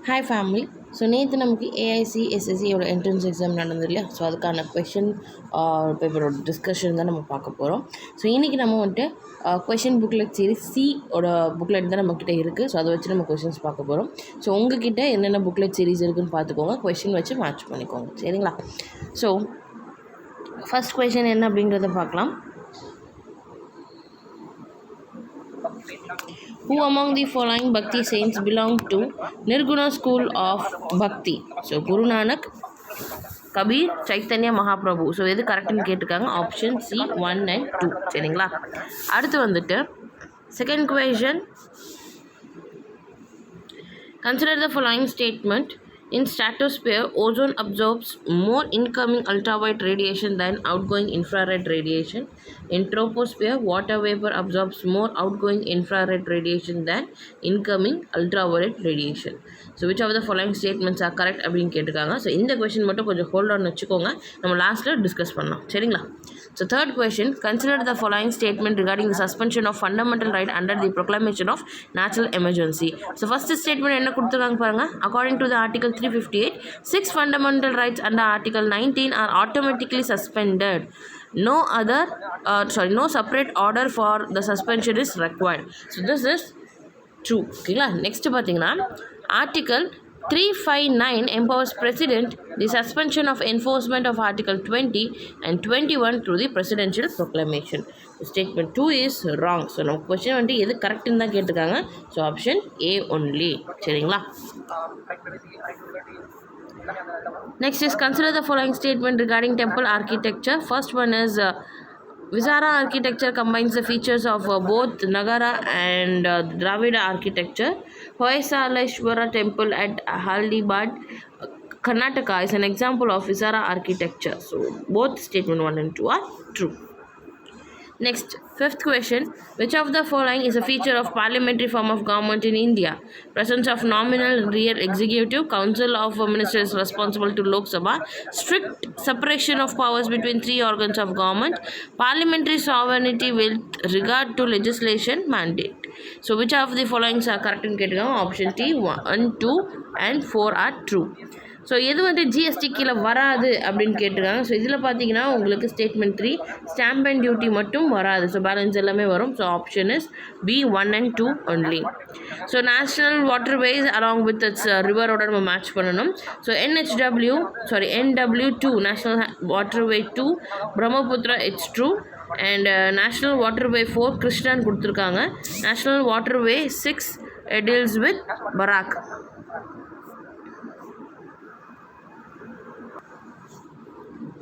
Hi family. So நேற்று நமக்கு AICSSC entrance exam நடந்தது இல்லையா? ஸோ அதுக்கான கொஷின் பேப்பரோட டிஸ்கஷன் தான் நம்ம பார்க்க போகிறோம். ஸோ இன்றைக்கி நம்ம வந்துட்டு கொஷின் புக்லெட் சீரிஸ் C-ஓட புக்லெட் தான் நம்மக்கிட்ட இருக்குது. ஸோ அதை வச்சு நம்ம கொஷின்ஸ் பார்க்க போகிறோம். ஸோ உங்ககிட்ட என்னென்ன புக்லெட் சீரிஸ் இருக்குதுன்னு பார்த்துக்கோங்க, கொஷின் வச்சு மேட்ச் பண்ணிக்கோங்க, சரிங்களா? ஸோ ஃபஸ்ட் கொஷின் என்ன அப்படிங்கிறத பார்க்கலாம். Who among the following Bhakti saints belong to Nirguna school of Bhakti? So Guru Nanak, Kabir, Chaitanya, Mahaprabhu. So எது கரெக்ட்னு கேட்டிருக்காங்க. Option C 1 and 2. சரிங்களா? அடுத்து வந்துட்டு second question. Consider the following statement. In stratosphere, ozone absorbs more incoming ultraviolet radiation than outgoing infrared radiation. In troposphere, water vapor absorbs more outgoing infrared radiation than incoming ultraviolet radiation. So which of the following statements are correct அப்படின்னு கேட்டிருக்காங்க. So இந்த question மட்டும் கொஞ்சம் hold on வச்சுக்கோங்க, நம்ம லாஸ்ட்டில் discuss பண்ணலாம், சரிங்களா? So third question, consider the following statement regarding the suspension of fundamental right under the proclamation of national emergency. So first statement என்ன கொடுத்துருக்காங்க பாருங்க. According to the article 358, 6 fundamental rights under article 19 are automatically suspended. No separate order for the suspension is required. So this is true. ஓகேங்களா? Next பார்த்தீங்கன்னா article 359 empowers President the suspension of enforcement of Article 20 and 21 through the presidential proclamation. Statement 2 is wrong. So நம்ம question வந்து எது கரெக்ட்னு தான் கேட்டிருக்காங்க. So option A only, சரிங்களா? Next is consider the following statement regarding temple architecture. First one is Vizara architecture combines the features of both Nagara and Dravida architecture. Hoysaleshwara temple at Haldibarh, Karnataka is an example of Vizara architecture. So both statement 1 and 2 are true. Next, fifth question. Which of the following is a feature of parliamentary form of government in India? Presence of nominal real executive, council of ministers responsible to Lok Sabha, strict separation of powers between three organs of government, parliamentary sovereignty with regard to legislation mandate. So which of the following are correct in கேட்டுக்கோங்க. Option T 1, 2 and 4 are true. So எது வந்து GST கீழே வராது அப்படின்னு கேட்டிருக்காங்க. So இதில் பார்த்தீங்கன்னா உங்களுக்கு ஸ்டேட்மெண்ட் 3 ஸ்டாம்ப் அண்ட் டியூட்டி மட்டும் வராது. ஸோ பேலன்ஸ் எல்லாமே வரும். So option is B 1 and 2 only. So national waterways along with its ரிவரோட நம்ம மேட்ச் பண்ணணும். So NW2 national waterway 2 Brahmaputra it's true. And national waterway 4 கிருஷ்ணான்னு கொடுத்துருக்காங்க. National waterway 6 deals with Barak.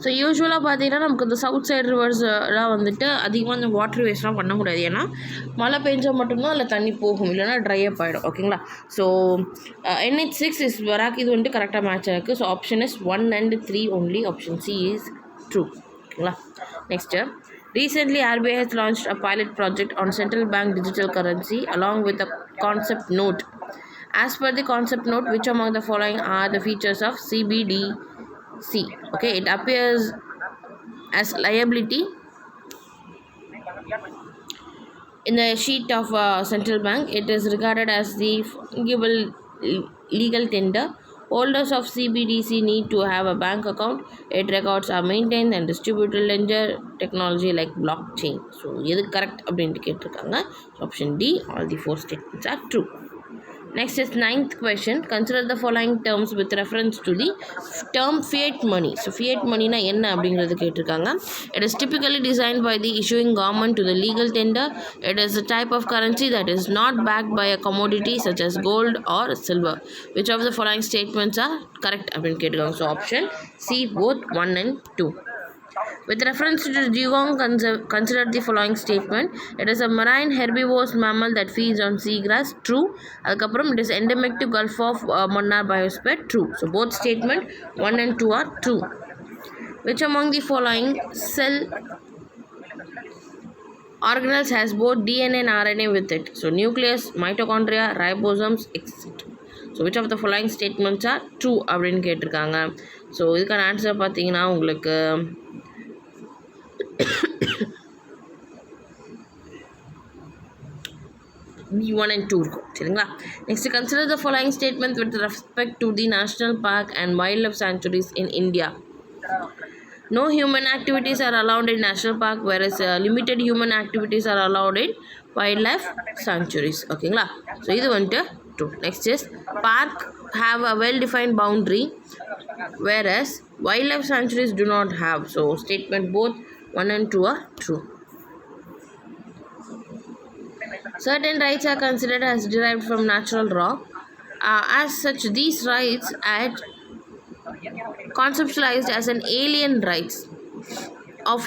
So யூஸ்வலாக பார்த்தீங்கன்னா நமக்கு இந்த சவுத் சைடு ரிவர்ஸ்லாம் வந்துட்டு அதிகமாக இந்த வாட்டர் வேஸ்ட்லாம் பண்ணக்கூடாது. ஏன்னா மழை பெஞ்சால் மட்டும்தான் அதில் தண்ணி போகும், இல்லைனா ட்ரை அப் ஆகிடும். ஓகேங்களா? ஸோ NH6 இஸ் வராக், இது வந்துட்டு கரெக்டாக மேட்ச் ஆகிருக்கு. So option is 1 and 3 only. Option C is true. ஓகேங்களா? Next, recently RBI has launched a pilot project on central bank digital currency along with a concept note. As per the concept note, which among the following are the features of CBDC? Okay, it appears as liability in the sheet of central bank. It is regarded as the fungible legal tender. Holders of CBDC need to have a bank account. Its records are maintained and distributed ledger technology like blockchain. So எது correct அப்படின்ட்டு கேட்டிருக்காங்க. Option D, all the 4 statements are true. Next is 9th question. Consider the following terms with reference to the term fiat money. So fiat money na enna அப்படிங்கிறது கேட்டிருக்காங்க. It is typically designed by the issuing government to the legal tender. It is a type of currency that is not backed by a commodity such as gold or silver. Which of the following statements are correct அப்படின்னு கேட்டிருக்காங்க. So option C, both 1 and 2. With reference to the dugong, consider the following statement. It is a marine herbivorous mammal that feeds on seagrass. True. Adukapram, it is endemic to Gulf of Mannar biosphere. True. So both statement 1 and 2 are true. Which among the following cell organelles has both DNA and RNA with it? So nucleus, mitochondria, ribosomes, etc. So which of the following statements are true அப்படின்னு கேட்டிருக்காங்க. So இதுக்கான answer பார்த்தீங்கன்னா உங்களுக்கு B1 and 2 இருக்கும் சரிங்களா. Next consider the following statement with respect to the national park and wild life sanctuaries in India. No human activities are allowed in national park, whereas limited human activities are allowed in wildlife sanctuaries. ஓகேங்களா. So இது வந்துட்டு true. Next is park have a well-defined boundary, whereas wildlife sanctuaries do not have. So statement both 1 and 2 are true. Certain rights are considered as derived from natural law. As such, these rights are conceptualized as an alien rights of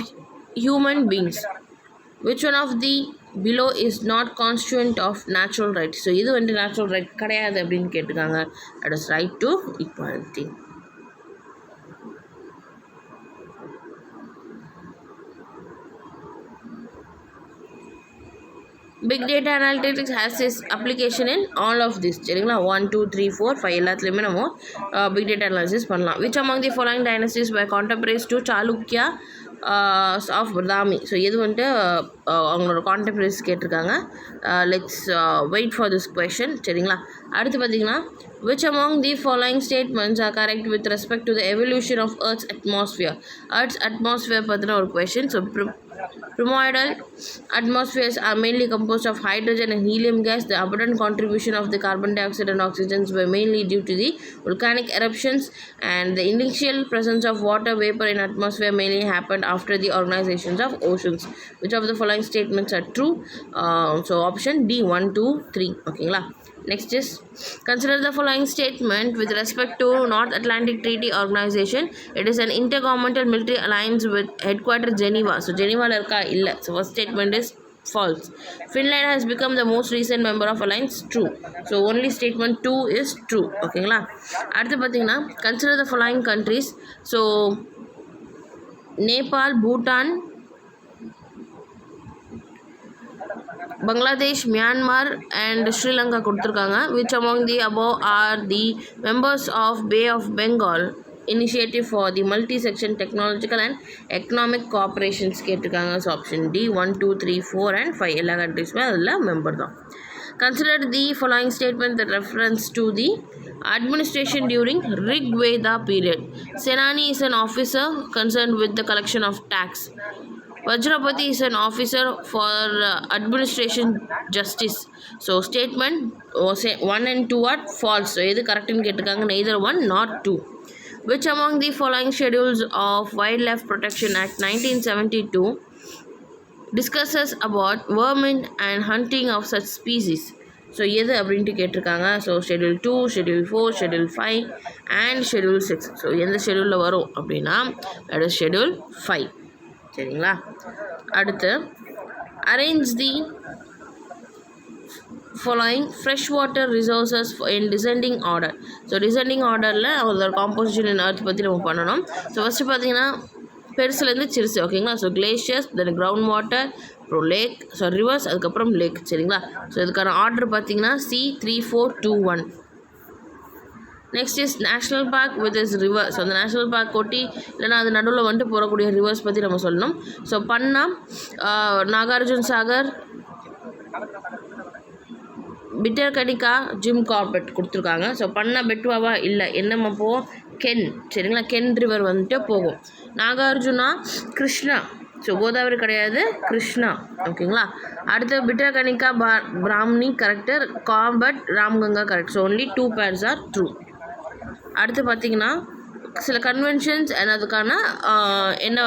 human beings. Which one of the below is not constituent of natural right? So இது வந்து natural right கிடையாது அப்படின்னு கேட்டிருக்காங்க. That is right to equality. Big data analytics has its application in all of this சரிங்களா. 1 2 3 4 5 எல்லாத்துலேயுமே நம்ம big data analysis பண்ணலாம். Which among the following dynasties were contemporaries to Chalukya of Badami? So இது வந்துட்டு அவங்களோட கான்டெம்பரரிஸ் கேட்டிருக்காங்க. Let's wait for this question சரிங்களா. அடுத்து பார்த்தீங்கன்னா which among the following statements are correct with respect to the evolution of Earth's atmosphere? Earth's atmosphere பற்றின ஒரு question. So primordial atmospheres are mainly composed of hydrogen and helium gas. The abundant contribution of the carbon dioxide and oxygens were mainly due to the volcanic eruptions, and the initial presence of water vapor in atmosphere mainly happened after the organizations of oceans. Which of the following statements are true? So option D 1 2 3 ஓகேங்களா. Next is consider the following statement with respect to North Atlantic Treaty Organization. It is an intergovernmental military alliance with headquarters Geneva. So Geneva la irka illa. So first statement is false. Finland has become the most recent member of alliance. True. So only statement 2 is true. ஓகேங்களா. அடுத்து பார்த்தீங்கன்னா consider the following countries. So Nepal, Bhutan, Bangladesh, Myanmar and Sri Lanka கொடுத்துருக்காங்க. Which among the above are the members of Bay of Bengal initiative for the multi-section technological and economic cooperations கேட்டிருக்காங்க. So option D 1 2 3 4 and 5 எல்லா கண்ட்ரிஸுமே அதில் member தான். Consider the following statement that reference to the administration during Rigveda period. Senani is an officer concerned with the collection of tax. Vajrapati is an officer for administration justice. So statement 1 and 2 are false. So எது கரெக்ட்னு கேட்டிருக்காங்க. Neither 1 nor 2. Which among the following schedules of Wildlife Protection Act 1972 discusses about vermin and hunting of such species? So எது அப்படின்ட்டு கேட்டிருக்காங்க. So schedule 2, schedule 4, schedule 5 and schedule 6. So எந்த ஷெடியூலில் வரும் அப்படின்னா அது schedule 5 சரிங்களா. அடுத்து arrange the following freshwater resources in descending order. So descending ஆர்டரில் அதோட காம்போசிஷன் இன் அர்த் பற்றி நம்ம பண்ணணும். ஸோ ஃபஸ்ட்டு பார்த்தீங்கன்னா பெருசுலேருந்து சிறுசு ஓகேங்களா. ஸோ கிளேஷியர்ஸ், தென் கிரவுண்ட் வாட்டர், அப்புறம் லேக், ஸோ ரிவர்ஸ், அதுக்கப்புறம் லேக் சரிங்களா. ஸோ இதுக்கான ஆர்டர் பார்த்தீங்கன்னா C 3 4 2 1. Next is national park with is river. So அந்த நேஷ்னல் பார்க் கொட்டி இல்லைனா அது நடுவில் வந்துட்டு போகக்கூடிய ரிவர்ஸ் பற்றி நம்ம சொல்லணும். ஸோ பண்ணா, நாகார்ஜுன் சாகர், பிட்டர்கனிகா, ஜிம் கார்பெட் கொடுத்துருக்காங்க. ஸோ பண்ணா பெட்வாவா இல்லை என்னம்மா போவோம் கென் சரிங்களா. கென் ரிவர் வந்துட்டு போகும். நாகார்ஜுனா கிருஷ்ணா. ஸோ கோதாவரி கிடையாது, கிருஷ்ணா ஓகேங்களா. அடுத்து Bhitarkanika Brahmani correct, Corbett Ramganga correct. So only 2 pairs are true. அடுத்து பார்த்தீங்கன்னா சில கன்வென்ஷன்ஸ் அண்ட் அதுக்கான என்ன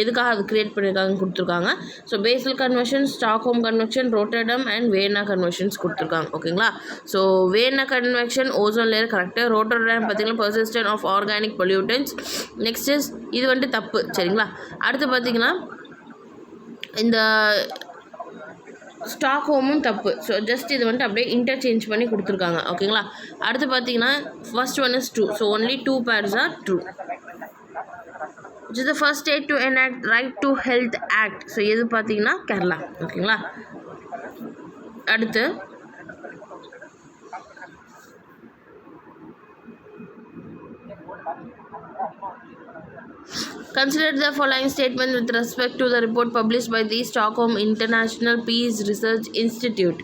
எதுக்காக அது க்ரியேட் பண்ணியிருக்காங்கன்னு கொடுத்துருக்காங்க. So Basel convention, Stockholm convention, Rotterdam and Vienna conventions கொடுத்துருக்காங்க ஓகேங்களா. So Vienna convention ozone layer கரெக்டாக. ரோட்டர்டம் பார்த்தீங்கன்னா persistent of organic pollutants. Next is இது வந்துட்டு தப்பு சரிங்களா. அடுத்து பார்த்தீங்கன்னா இந்த ஸ்டாக்ஹோமும் தப்பு. ஸோ ஜஸ்ட் இது வந்துட்டு அப்படியே இன்டர்சேஞ்ச் பண்ணி கொடுத்துருக்காங்க ஓகேங்களா. அடுத்து பார்த்தீங்கன்னா first one is true. So only 2 pairs are true. which is the first state to enact right to health act. So எது பார்த்தீங்கன்னா கேரளா ஓகேங்களா. அடுத்து Consider the following statement with respect to the report published by the Stockholm International Peace Research Institute.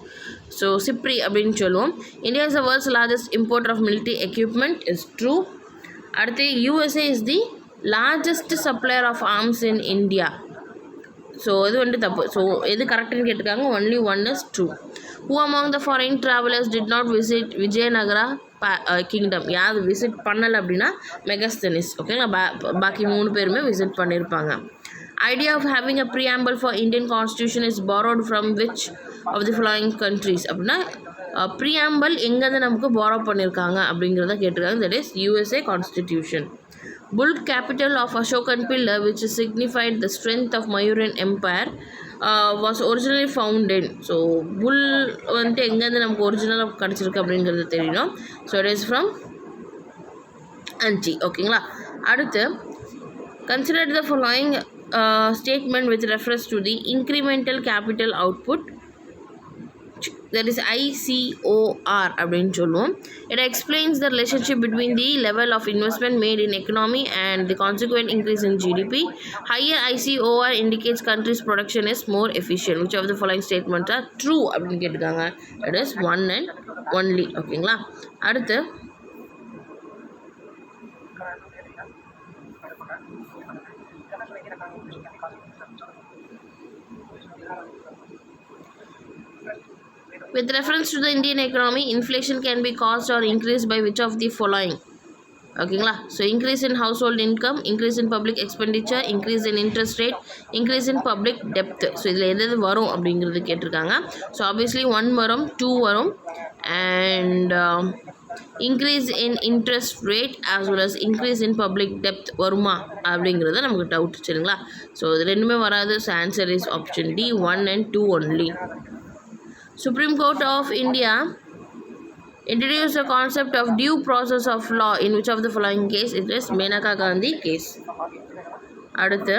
So, SIPRI அப்படின்னு சொல்லுவோம். India is the world's largest importer of military equipment is true. அடுத்து USA is the largest supplier of arms in India. So இது வந்துட்டு தப்பு. So எது கரெக்டுன்னு கேட்டிருக்காங்க. Only one is true. Who among the foreign travellers did not visit Vijayanagara kingdom? யார் visit பண்ணலை அப்படின்னா மெகஸ்தனிஸ். ஓகேங்களா? பாக்கி 3 பேருமே விசிட் பண்ணியிருப்பாங்க. Idea of having a preamble for Indian constitution is borrowed from which of the following countries? அப்படின்னா preamble எங்கேருந்து நமக்கு borrow பண்ணியிருக்காங்க அப்படிங்கிறத கேட்டிருக்காங்க. That is USA constitution. Bull capital of Ashokan pillar, which signified the strength of Mayuran empire, was originally found in. So bull வந்துட்டு எங்கேருந்து நமக்கு ஒரிஜினலாக கிடச்சிருக்கு அப்படிங்கிறது தெரியணும். ஸோ இட் இஸ் ஃப்ரம் அஞ்சி. ஓகேங்களா? அடுத்து consider the following statement with reference to the incremental capital output, that is ICOR அப்படின்னு சொல்லுவோம். It explains the relationship between the level of investment made in economy and the consequent increase in GDP. Higher ICOR indicates country's production is more efficient. Which of the following statements are true அப்படின்னு கேட்டிருக்காங்க. It is one and only. ஓகேங்களா? அடுத்து with reference to the Indian economy, inflation can be caused or increased by which of the following? ஓகேங்களா? So increase in house hold income, increase in public expenditure, increase in interest rate, increase in public depth. So இதில் எது வரும் அப்படிங்கிறது கேட்டிருக்காங்க. So obviously 1 வரும், 2 வரும், and increase in interest rate as well as increase in public டெப்த் வருமா அப்படிங்கிறது நமக்கு டவுட். சரிங்களா? ஸோ இது ரெண்டுமே வராது. So answer is option D, 1 and 2 only. Supreme Court of India introduced the concept of due process of law in which of the following case? It is Menaka Gandhi case. அடுத்து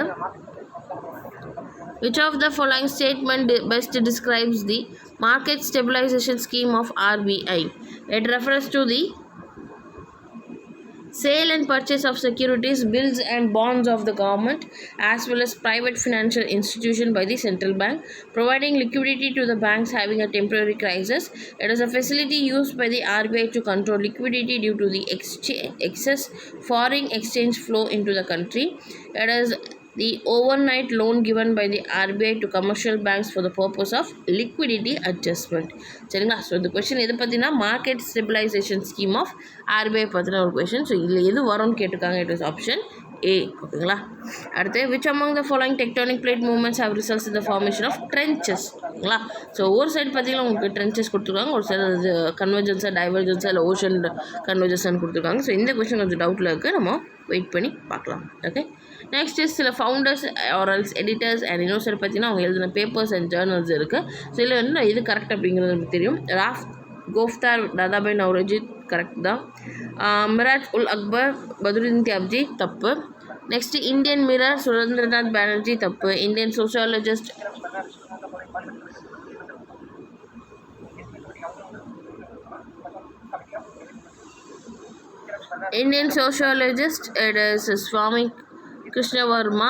which of the following statement best describes the market stabilization scheme of RBI? It refers to the sale and purchase of securities, bills and bonds of the government as well as private financial institution by the central bank, providing liquidity to the banks having a temporary crisis. It is a facility used by the RBI to control liquidity due to the excess foreign exchange flow into the country. It is the overnight loan given by the RBI to commercial banks for the purpose of liquidity adjustment. சரிங்களா? So இந்த question எது பார்த்தீங்கன்னா market stabilisation scheme of RBI பற்றின ஒரு question. So இதில் எது வரும்னு கேட்டிருக்காங்க. It is option A. ஓகேங்களா? அடுத்து which among the following tectonic plate movements have results in the formation of trenches? ஓகேங்களா? ஸோ ஒரு சைடு பார்த்தீங்கன்னா உங்களுக்கு ட்ரென்ச்சஸ் கொடுத்துருக்காங்க, ஒரு சைடு அது கன்வர்ஜென்ஸாக டைவர்ஜென்ஸாக இல்லை ஓஷன் கன்வர்ஜன்ஸான்னு கொடுத்துருக்காங்க. ஸோ இந்த கொஸ்டின் கொஞ்சம் டவுட்டில் இருக்குது, நம்ம வெயிட் பண்ணி பார்க்கலாம். ஓகே, நெக்ஸ்ட் இஸ் சில ஃபவுண்டர்ஸ் ஆர்எல்ஸ் எடிட்டர்ஸ் அண்ட் இன்னொரு பார்த்தீங்கன்னா அவங்க எழுதின பேப்பர்ஸ் அண்ட் ஜேர்னல்ஸ் இருக்குது. ஸோ இதில் வந்து இது கரெக்ட் அப்படிங்கிறது நமக்கு தெரியும். ராஃப் கோஃப்தார் தாதாபாய் நவ்ரோஜி கரெக்ட் தான். மிராஜ் உல் அக்பர் பதுருதீன் தியாப்ஜி தப்பு. Next Indian mirror Surendranath Banerjee தப்பு. Indian sociologist it is Swami Krishnavarma.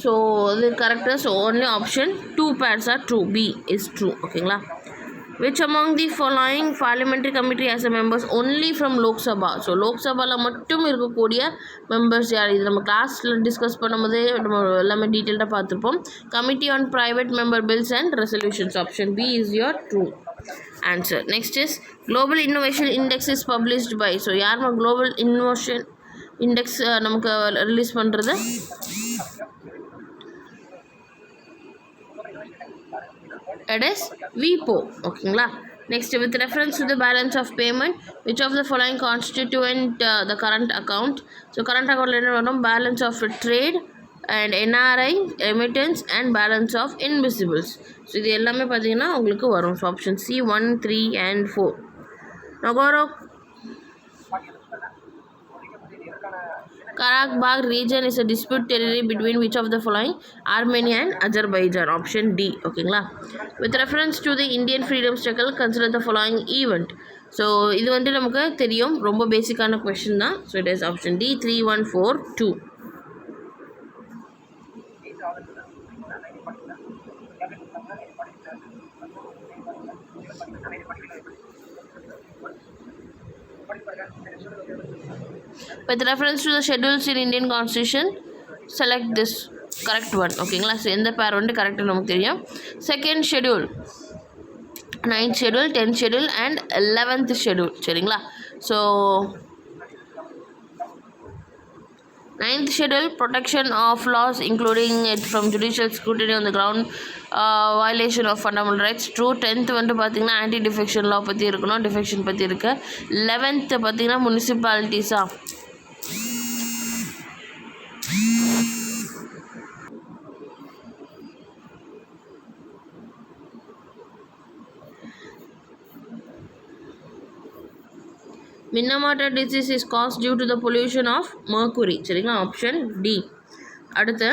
So the correct is only option 2 pairs are true. B is true. ஓகேங்களா? Which among the following parliamentary committee has a members only from Lok Sabha? So Lok சபாவில் மட்டும் இருக்கக்கூடிய members யார்? இது நம்ம கிளாஸில் discuss பண்ணும்போதே நம்ம எல்லாமே டீட்டெயில்டாக பார்த்துருப்போம். Committee on private member bills and resolutions. Option B is your true answer. Next is global innovation index is published by. So யாருமா குளோபல் இன்னோவேஷன் இண்டெக்ஸ் நமக்கு ரிலீஸ் பண்ணுறது? It is WIPO. ஓகேங்களா? Next with reference to the balance of payment, which of the following constituent the current account? So current அக்கௌண்ட்டில் என்ன வரும்? Balance of trade and NRI remittance and balance of invisibles. So இது எல்லாமே பார்த்தீங்கன்னா உங்களுக்கு வரும். So option C 1, 3 and 4. Nagorno Karabakh region is a dispute territory between which of the following? Armenia and Azerbaijan. Option D. ஓகேங்களா. With reference to the Indian freedom struggle, consider the following event. So இது வந்து நமக்கு தெரியும், ரொம்ப பேசிக்கான question தான். So it is option D 3142. With reference to the schedules in Indian Constitution, select this correct one. ஓகேங்களா. So எந்த பேர் வந்து கரெக்டாக நமக்கு தெரியும். Second schedule, 9th schedule, 10th schedule and 11th schedule. சரிங்களா. So 9th schedule, protection of laws including it from judicial scrutiny on the ground violation of fundamental rights. True. 10th வந்து பார்த்தீங்கன்னா ஆன்டி டிஃபெக்ஷன் லா பற்றி இருக்கணும், defection பற்றி இருக்கு. 11th பார்த்தீங்கன்னா முனிசிபாலிட்டிஸா. Minamata disease is caused due to the pollution of mercury. சரிங்களா. Option D. அடுத்து,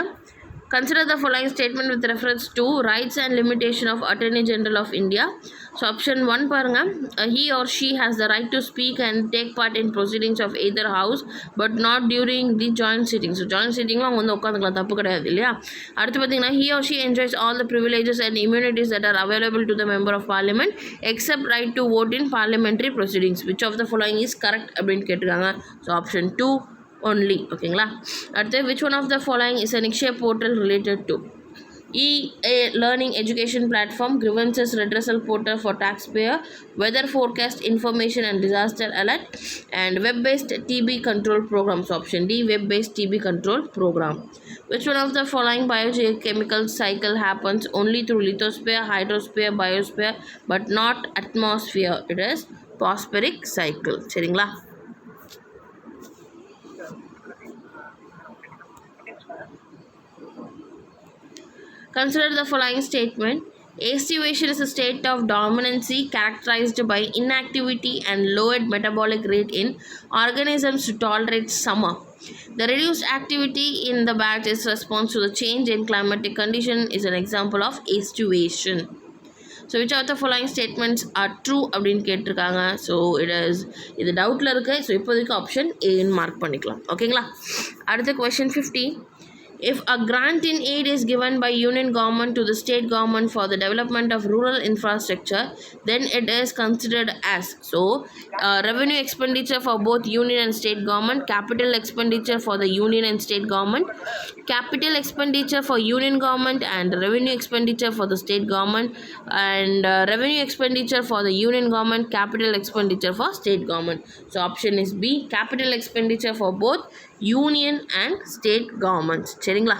consider the following statement with reference to rights and limitation of Attorney General of India. So option 1 பாருங்க, he or she has the right to speak and take part in proceedings of either house but not during the joint sitting. So joint sitting அவங்க வந்து உட்காந்துக்கலாம், தப்பு கிடையாது இல்லையா. அடுத்து பார்த்தீங்கன்னா, he or she enjoys all the privileges and immunities that are available to the member of parliament except right to vote in parliamentary proceedings. Which of the following is correct அப்படின்னு கேட்டிருக்காங்க. So option 2 only. ஓகேங்களா. அடுத்து, which one of the following is an Nikshay portal related to? A learning education platform, grievances redressal portal for taxpayer, weather forecast information and disaster alert, and web-based TB control programs. Option D, web-based TB control program. Which one of the following biochemical cycle happens only through lithosphere, hydrosphere, biosphere but not atmosphere? It is phosphoric cycle. சரிங்களா. Consider the following statement. Aestivation is a state of dormancy characterized by inactivity and lowered metabolic rate in organisms to tolerate summer. The reduced activity in the bat is response to the change in climatic condition is an example of aestivation. So which of the following statements are true அப்படின்னு கேட்டிருக்காங்க. So இது டவுட்டில் இருக்குது. So இப்போதைக்கு option ஏன்னு mark பண்ணிக்கலாம். ஓகேங்களா. அடுத்த question 50. If a grant in aid is given by union government to the state government for the development of rural infrastructure, then it is considered as. So, revenue expenditure for both union and state government, capital expenditure for the union and state government, capital expenditure for union government and revenue expenditure for the state government, and revenue expenditure for the union government, capital expenditure for state government. So, option is B, capital expenditure for both union and state governments. சரிங்களா.